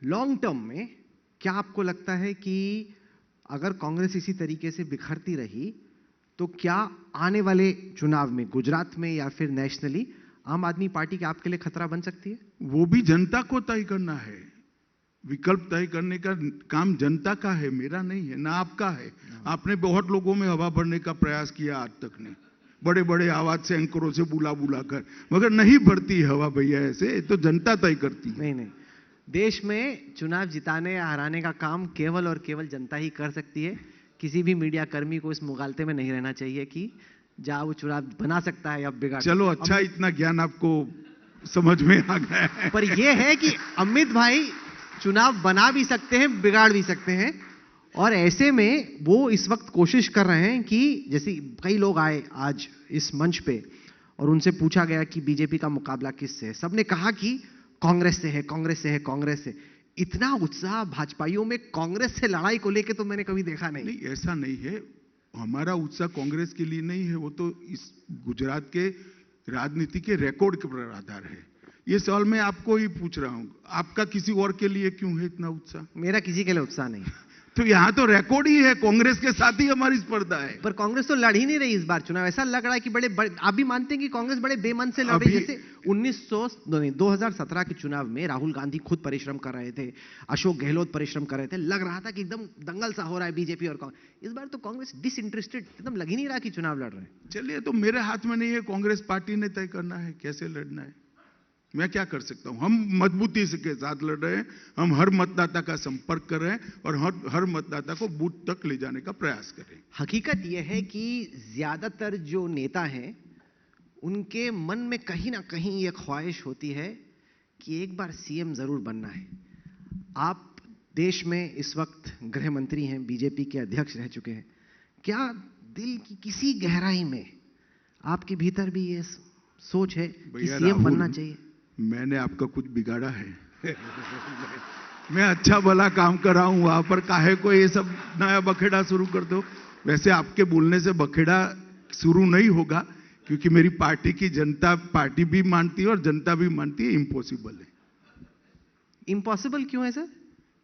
Long term में क्या आपको लगता है कि अगर कांग्रेस इसी तरीके से बिखरती रही तो क्या आने वाले चुनाव में गुजरात में या फिर नेशनली आम आदमी पार्टी के आपके लिए खतरा बन सकती है? वो भी जनता को तय करना है। विकल्प तय करने का काम जनता का है, मेरा नहीं है, ना आपका है। आपने बहुत लोगों में हवा भरने का प्रयास किया, आज तक नहीं, बड़े बड़े आवाज से एंकरों से बुला बुला कर, मगर नहीं भरती हवा भैया, ऐसे तो जनता तय करती है। नहीं, देश में चुनाव जिताने या हराने का काम केवल और केवल जनता ही कर सकती है। किसी भी मीडिया कर्मी को इस मुगालते में नहीं रहना चाहिए कि जहां वो चुनाव बना सकता है या बिगाड़। चलो अच्छा, इतना ज्ञान आपको समझ में आ गया है। पर यह है कि अमित भाई चुनाव बना भी सकते हैं, बिगाड़ भी सकते हैं, और ऐसे में वो इस वक्त कोशिश कर रहे हैं कि जैसे कई लोग आए आज इस मंच पे और उनसे पूछा गया कि बीजेपी का मुकाबला किससे है, सबने कहा कि कांग्रेस से है, कांग्रेस से है, कांग्रेस से। इतना उत्साह भाजपाइयों में कांग्रेस से लड़ाई को लेके तो मैंने कभी देखा नहीं। नहीं, ऐसा नहीं है। हमारा उत्साह कांग्रेस के लिए नहीं है, वो तो इस गुजरात के राजनीति के रिकॉर्ड के पर आधार है। ये सवाल मैं आपको ही पूछ रहा हूं, आपका किसी और के लिए क्यों है इतना उत्साह? मेरा किसी के लिए उत्साह नहीं। तो यहाँ तो रिकॉर्ड ही है, कांग्रेस के साथ ही हमारी स्पर्धा है। पर कांग्रेस तो लड़ ही नहीं रही इस बार चुनाव। ऐसा लग रहा है कि बड़े आप भी मानते हैं कि कांग्रेस बड़े बेमन से लड़ रही है। जैसे 2017 के चुनाव में राहुल गांधी खुद परिश्रम कर रहे थे, अशोक गहलोत परिश्रम कर रहे थे, लग रहा था कि एकदम दंगल सा हो रहा है बीजेपी और कांग्रेस। इस बार तो कांग्रेस डिसइंटरेस्टेड, एकदम लग ही नहीं रहा कि चुनाव लड़ रहे हैं। चलिए, तो मेरे हाथ में नहीं है, कांग्रेस पार्टी ने तय करना है कैसे लड़ना है। मैं क्या कर सकता हूं? हम मजबूती से के साथ लड़ रहे हैं, हम हर मतदाता का संपर्क कर रहे हैं और हर मतदाता को बूथ तक ले जाने का प्रयास कर रहे हैं। हकीकत यह है कि ज्यादातर जो नेता हैं उनके मन में कहीं ना कहीं यह ख्वाहिश होती है कि एक बार सीएम जरूर बनना है। आप देश में इस वक्त गृह मंत्री हैं, बीजेपी के अध्यक्ष रह चुके हैं। क्या दिल की किसी गहराई में आपके भीतर भी ये सोच है कि सीएम बनना चाहिए? मैंने आपका कुछ बिगाड़ा है? मैं अच्छा भला काम कर रहा हूं, वहां पर काहे को ये सब नया बखेड़ा शुरू कर दो। वैसे आपके बोलने से बखेड़ा शुरू नहीं होगा, क्योंकि मेरी पार्टी की जनता, पार्टी भी मानती है और जनता भी मानती है इम्पॉसिबल है। इम्पॉसिबल क्यों है सर?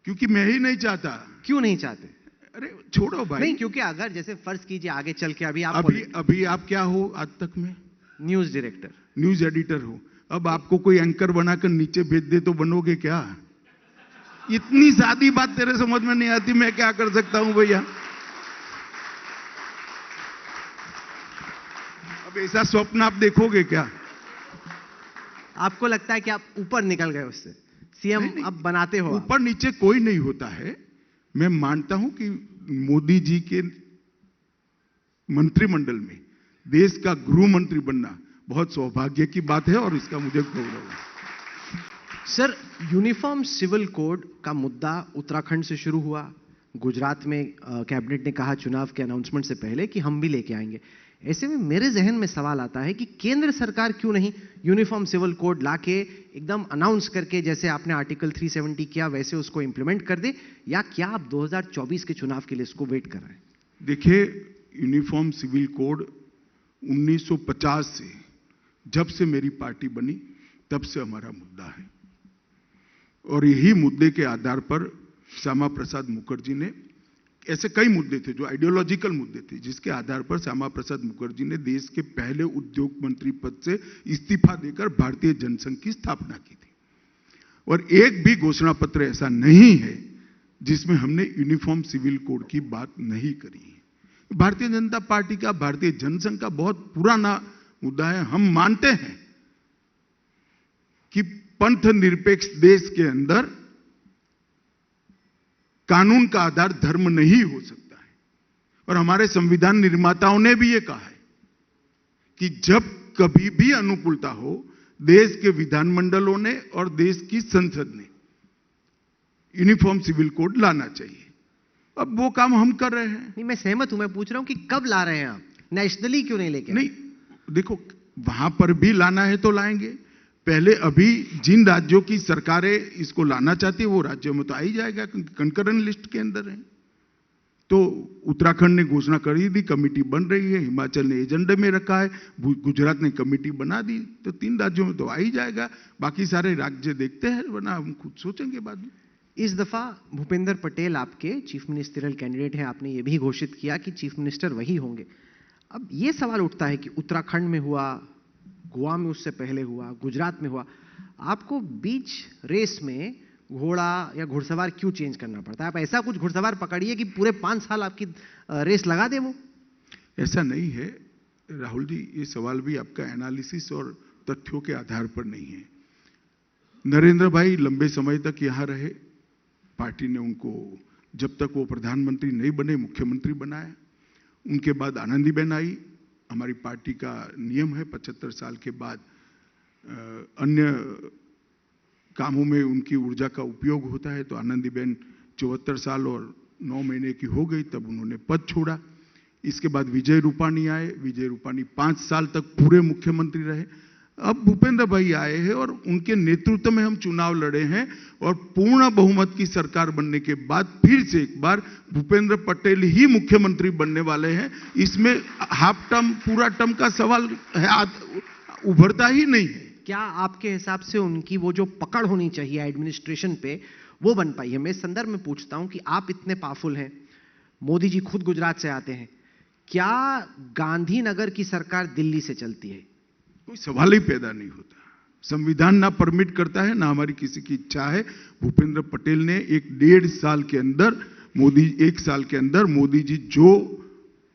क्योंकि मैं ही नहीं चाहता। क्यों नहीं चाहते? अरे छोड़ो भाई। नहीं, क्योंकि अगर जैसे फर्ज कीजिए आगे चल के अभी आप क्या हो आज तक में? न्यूज डायरेक्टर, न्यूज एडिटर हो। अब आपको कोई एंकर बनाकर नीचे भेज दे तो बनोगे क्या? इतनी सादी बात तेरे समझ में नहीं आती, मैं क्या कर सकता हूं भैया? अब ऐसा स्वप्न आप देखोगे क्या? आपको लगता है कि आप ऊपर निकल गए उससे, सीएम अब बनाते हो? ऊपर नीचे कोई नहीं होता है। मैं मानता हूं कि मोदी जी के मंत्रिमंडल में देश का गृह मंत्री बनना बहुत सौभाग्य की बात है और इसका मुझे गौरव है। सर, यूनिफॉर्म सिविल कोड का मुद्दा उत्तराखंड से शुरू हुआ। गुजरात में कैबिनेट ने कहा चुनाव के अनाउंसमेंट से पहले कि हम भी लेके आएंगे। ऐसे में मेरे जहन में सवाल आता है कि केंद्र सरकार क्यों नहीं यूनिफॉर्म सिविल कोड लाके एकदम अनाउंस करके, जैसे आपने आर्टिकल 370 किया वैसे उसको इंप्लीमेंट कर दे, या क्या आप 2024 के चुनाव के लिए इसको वेट कर रहे हैं? देखिए, यूनिफॉर्म सिविल कोड 1950 से, जब से मेरी पार्टी बनी तब से हमारा मुद्दा है, और यही मुद्दे के आधार पर श्यामा प्रसाद मुखर्जी ने, ऐसे कई मुद्दे थे जो आइडियोलॉजिकल मुद्दे थे, जिसके आधार पर श्यामा प्रसाद मुखर्जी ने देश के पहले उद्योग मंत्री पद से इस्तीफा देकर भारतीय जनसंघ की स्थापना की थी। और एक भी घोषणा पत्र ऐसा नहीं है जिसमें हमने यूनिफॉर्म सिविल कोड की बात नहीं करी है। भारतीय जनता पार्टी का, भारतीय जनसंघ का बहुत पुराना मुद्दा है। हम मानते हैं कि पंथ निरपेक्ष देश के अंदर कानून का आधार धर्म नहीं हो सकता है, और हमारे संविधान निर्माताओं ने भी यह कहा है कि जब कभी भी अनुकूलता हो, देश के विधानमंडलों ने और देश की संसद ने यूनिफॉर्म सिविल कोड लाना चाहिए। अब वो काम हम कर रहे हैं। नहीं, मैं सहमत हूं। मैं पूछ रहा हूं कि कब ला रहे हैं आप? नेशनली क्यों नहीं लेके? नहीं, देखो, वहां पर भी लाना है तो लाएंगे। पहले अभी जिन राज्यों की सरकारें इसको लाना चाहती है वो राज्यों में तो आ ही जाएगा, कंकरेंट लिस्ट के अंदर है। तो उत्तराखंड ने घोषणा कर दी, कमेटी बन रही है, हिमाचल ने एजेंडे में रखा है, गुजरात ने कमेटी बना दी, तो 3 राज्यों में तो आ ही जाएगा। बाकी सारे राज्य देखते हैं, वरना हम खुद सोचेंगे बाद में। इस दफा भूपेंद्र पटेल आपके चीफ मिनिस्टरियल कैंडिडेट हैं, आपने ये भी घोषित किया कि चीफ मिनिस्टर वही होंगे। अब ये सवाल उठता है कि उत्तराखंड में हुआ, गोवा में उससे पहले हुआ, गुजरात में हुआ, आपको बीच रेस में घोड़ा या घुड़सवार क्यों चेंज करना पड़ता है? आप ऐसा कुछ घुड़सवार पकड़िए कि पूरे 5 साल आपकी रेस लगा दे वो। ऐसा नहीं है राहुल जी, ये सवाल भी आपका एनालिसिस और तथ्यों के आधार पर नहीं है। नरेंद्र भाई लंबे समय तक यहां रहे, पार्टी ने उनको जब तक वो प्रधानमंत्री नहीं बने मुख्यमंत्री बनाया। उनके बाद आनंदीबेन आई। हमारी पार्टी का नियम है 75 साल के बाद अन्य कामों में उनकी ऊर्जा का उपयोग होता है। तो आनंदीबेन 74 साल और 9 महीने की हो गई तब उन्होंने पद छोड़ा। इसके बाद विजय रूपाणी आए। विजय रूपाणी 5 साल तक पूरे मुख्यमंत्री रहे। अब भूपेंद्र भाई आए हैं और उनके नेतृत्व में हम चुनाव लड़े हैं और पूर्ण बहुमत की सरकार बनने के बाद फिर से एक बार भूपेंद्र पटेल ही मुख्यमंत्री बनने वाले हैं। इसमें हाफ टर्म पूरा टर्म का सवाल है, उभरता ही नहीं है। क्या आपके हिसाब से उनकी वो जो पकड़ होनी चाहिए एडमिनिस्ट्रेशन पे वो बन पाई है? मैं इस संदर्भ में पूछता हूं कि आप इतने पावरफुल हैं, मोदी जी खुद गुजरात से आते हैं, क्या गांधीनगर की सरकार दिल्ली से चलती है? कोई सवाल ही पैदा नहीं होता। संविधान ना परमिट करता है, ना हमारी किसी की इच्छा है। भूपेंद्र पटेल ने 1 साल के अंदर मोदी जी जो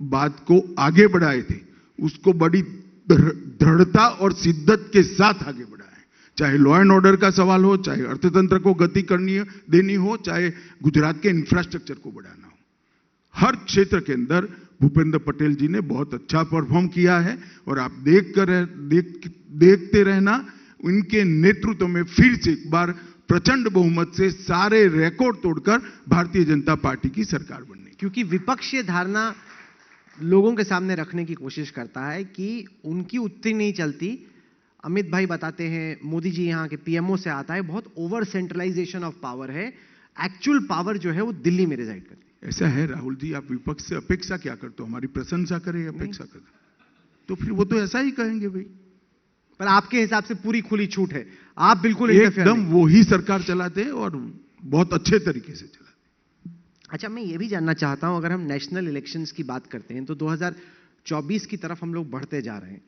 बात को आगे बढ़ाए थे उसको बड़ी दृढ़ता और शिद्दत के साथ आगे बढ़ाए। चाहे लॉ एंड ऑर्डर का सवाल हो, चाहे अर्थतंत्र को गति देनी हो, चाहे गुजरात के इंफ्रास्ट्रक्चर को बढ़ाना हो, हर क्षेत्र के अंदर भूपेंद्र पटेल जी ने बहुत अच्छा परफॉर्म किया है। और आप देखते रहना, उनके नेतृत्व में फिर से एक बार प्रचंड बहुमत से सारे रिकॉर्ड तोड़कर भारतीय जनता पार्टी की सरकार बनने। क्योंकि विपक्ष ये धारणा लोगों के सामने रखने की कोशिश करता है कि उनकी उतनी नहीं चलती। अमित भाई बताते हैं, मोदी जी यहाँ के पीएमओ से आता है, बहुत ओवर सेंट्रलाइजेशन ऑफ पावर है, एक्चुअल पावर जो है वो दिल्ली में रिजाइड करती है। ऐसा है राहुल जी, आप विपक्ष से अपेक्षा क्या करते हो? हमारी प्रशंसा करें, अपेक्षा करें तो फिर वो तो ऐसा ही कहेंगे भाई। पर आपके हिसाब से पूरी खुली छूट है, आप बिल्कुल एकदम वो ही सरकार चलाते हैं और बहुत अच्छे तरीके से चलाते हैं। अच्छा, मैं ये भी जानना चाहता हूं, अगर हम नेशनल इलेक्शंस की बात करते हैं तो 2024 की तरफ हम लोग बढ़ते जा रहे हैं।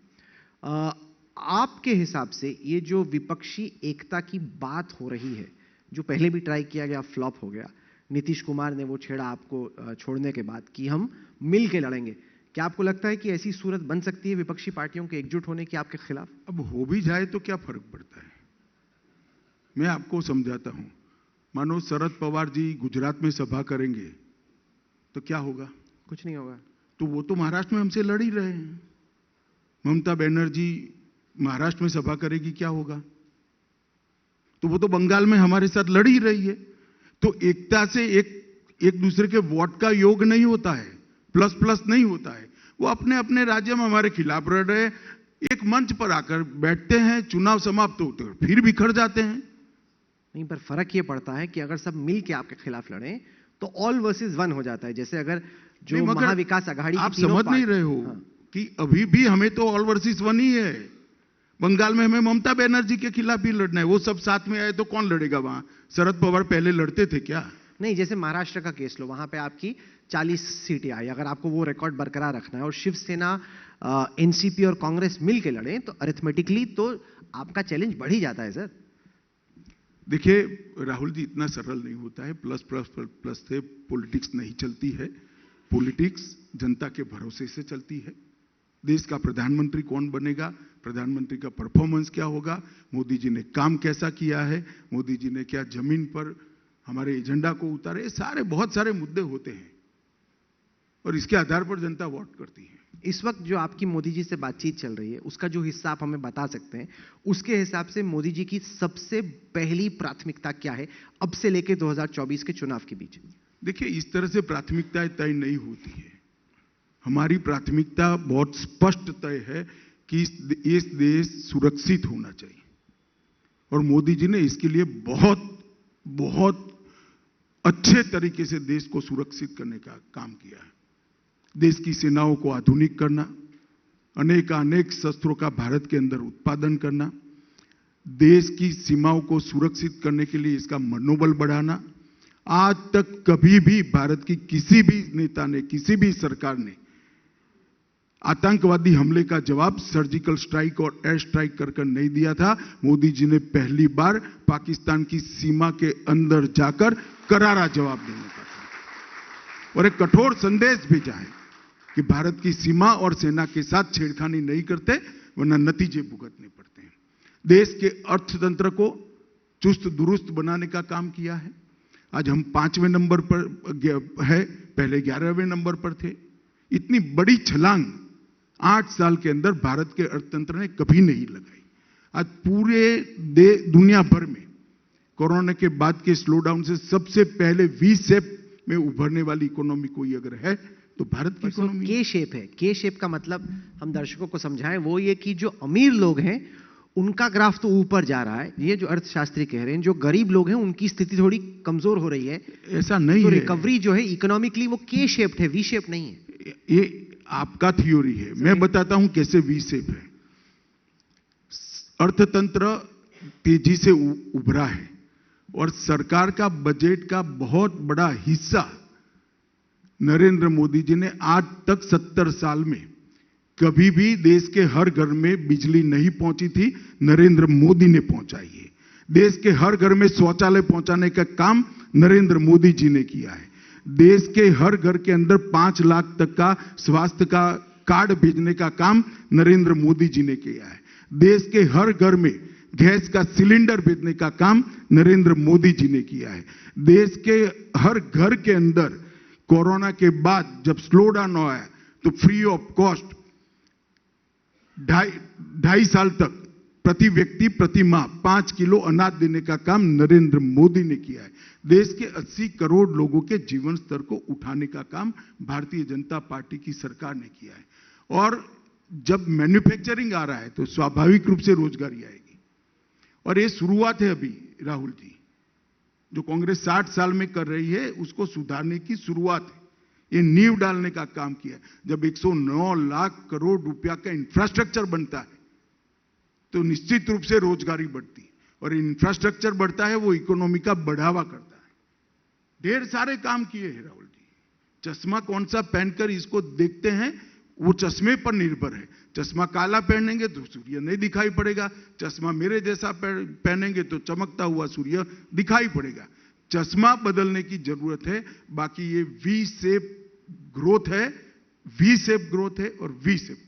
आपके हिसाब से ये जो विपक्षी एकता की बात हो रही है, जो पहले भी ट्राई किया गया, फ्लॉप हो गया, नीतीश कुमार ने वो छेड़ा आपको छोड़ने के बाद कि हम मिल के लड़ेंगे, क्या आपको लगता है कि ऐसी सूरत बन सकती है विपक्षी पार्टियों के एकजुट होने की आपके खिलाफ? अब हो भी जाए तो क्या फर्क पड़ता है? मैं आपको समझाता हूं। मानो शरद पवार जी गुजरात में सभा करेंगे तो क्या होगा? कुछ नहीं होगा। तो वो तो महाराष्ट्र में हमसे लड़ ही रहे हैं। ममता बनर्जी महाराष्ट्र में सभा करेगी, क्या होगा? तो वो तो बंगाल में हमारे साथ लड़ ही रही है। तो एकता से एक दूसरे के वोट का योग नहीं होता है, प्लस प्लस नहीं होता है। वो अपने अपने राज्य में हमारे खिलाफ लड़ रहे, एक मंच पर आकर बैठते हैं, चुनाव समाप्त होते हैं, फिर बिखर जाते हैं। नहीं, पर फर्क ये पड़ता है कि अगर सब मिल के आपके खिलाफ लड़ें तो ऑल वर्सेस वन हो जाता है। जैसे अगर जो महाविकास आघाड़ी, आप समझ नहीं रहे हो कि अभी भी हमें तो ऑल वर्सेस वन ही है। बंगाल में हमें ममता बनर्जी के खिलाफ ही लड़ना है। वो सब साथ में आए तो कौन लड़ेगा वहां? शरद पवार पहले लड़ते थे क्या? नहीं, जैसे महाराष्ट्र का केस लो, वहां पे आपकी 40 सीटें आई, अगर आपको वो रिकॉर्ड बरकरार रखना है और शिवसेना, एनसीपी और कांग्रेस मिल के लड़े तो अरिथमेटिकली तो आपका चैलेंज बढ़ ही जाता है सर। देखिए राहुल जी, इतना सरल नहीं होता है। प्लस प्लस प्लस से पॉलिटिक्स नहीं चलती है। पॉलिटिक्स जनता के भरोसे से चलती है। देश का प्रधानमंत्री कौन बनेगा, प्रधानमंत्री का परफॉर्मेंस क्या होगा, मोदी जी ने काम कैसा किया है, मोदी जी ने क्या जमीन पर हमारे एजेंडा को उतारे, सारे बहुत सारे मुद्दे होते हैं और इसके आधार पर जनता वोट करती है। इस वक्त जो आपकी मोदी जी से बातचीत चल रही है उसका जो हिस्सा आप हमें बता सकते हैं, उसके हिसाब से मोदी जी की सबसे पहली प्राथमिकता क्या है अब से लेकर 2024 के चुनाव के बीच? देखिए, इस तरह से प्राथमिकताएं तय नहीं होती है। हमारी प्राथमिकता बहुत स्पष्ट तय है कि इस देश सुरक्षित होना चाहिए और मोदी जी ने इसके लिए बहुत बहुत अच्छे तरीके से देश को सुरक्षित करने का काम किया है। देश की सेनाओं को आधुनिक करना, अनेक शस्त्रों का भारत के अंदर उत्पादन करना, देश की सीमाओं को सुरक्षित करने के लिए इसका मनोबल बढ़ाना, आज तक कभी भी भारत की किसी भी नेता ने, किसी भी सरकार ने आतंकवादी हमले का जवाब सर्जिकल स्ट्राइक और एयर स्ट्राइक कर नहीं दिया था। मोदी जी ने पहली बार पाकिस्तान की सीमा के अंदर जाकर करारा जवाब देने का था और एक कठोर संदेश भेजा है कि भारत की सीमा और सेना के साथ छेड़खानी नहीं करते, वरना नतीजे भुगतने पड़ते हैं। देश के अर्थतंत्र को चुस्त दुरुस्त बनाने का काम किया है। आज हम 5वें नंबर पर है, पहले 11वें नंबर पर थे। इतनी बड़ी छलांग 8 साल के अंदर भारत के अर्थतंत्र ने कभी नहीं लगाई। आज पूरे दुनिया भर में कोरोना के बाद के स्लोडाउन से सबसे पहले वी शेप में उभरने वाली इकोनॉमी कोई अगर है तो भारत की इकोनॉमी के शेप है। के शेप का मतलब हम दर्शकों को समझाएं, वो ये कि जो अमीर लोग हैं उनका ग्राफ तो ऊपर जा रहा है, ये जो अर्थशास्त्री कह रहे हैं, जो गरीब लोग हैं उनकी स्थिति थोड़ी कमजोर हो रही है। ऐसा नहीं तो है। रिकवरी जो है इकोनॉमिकली वो के शेप्ड है, वी शेप नहीं है। ये आपका थ्योरी है, मैं बताता हूं कैसे वी शेप है। अर्थतंत्र तेजी से उभरा है और सरकार का बजट का बहुत बड़ा हिस्सा नरेंद्र मोदी जी ने आज तक 70 साल में कभी भी देश के हर घर में बिजली नहीं पहुंची थी, नरेंद्र मोदी ने पहुंचाई है। देश के हर घर में शौचालय पहुंचाने का काम नरेंद्र मोदी जी ने किया है। देश के हर घर के अंदर 5 लाख तक का स्वास्थ्य का कार्ड भेजने का काम नरेंद्र मोदी जी ने किया है। देश के हर घर में गैस का सिलेंडर भेजने का काम नरेंद्र मोदी जी ने किया है। देश के हर घर के अंदर कोरोना के बाद जब स्लो डाउन आया तो फ्री ऑफ कॉस्ट 2.5 साल तक प्रति व्यक्ति प्रति माह 5 किलो अनाज देने का काम नरेंद्र मोदी ने किया है। देश के 80 करोड़ लोगों के जीवन स्तर को उठाने का काम भारतीय जनता पार्टी की सरकार ने किया है। और जब मैन्युफैक्चरिंग आ रहा है तो स्वाभाविक रूप से रोजगारी आएगी। और ये शुरुआत है अभी राहुल जी, जो कांग्रेस 60 साल में कर रही है उसको सुधारने की शुरुआत है। ये नींव डालने का काम किया। जब 109 लाख करोड़ रुपया का इंफ्रास्ट्रक्चर बनता है तो निश्चित रूप से रोजगारी बढ़ती है और इंफ्रास्ट्रक्चर बढ़ता है वो इकोनॉमी का बढ़ावा करता है। ढेर सारे काम किए हैं राहुल जी। चश्मा कौन सा पहनकर इसको देखते हैं वो चश्मे पर निर्भर है। चश्मा काला पहनेंगे तो सूर्य नहीं दिखाई पड़ेगा, चश्मा मेरे जैसा पहनेंगे तो चमकता हुआ सूर्य दिखाई पड़ेगा। चश्मा बदलने की जरूरत है। बाकी ये वी शेप ग्रोथ है, वी शेप ग्रोथ है और वी शेप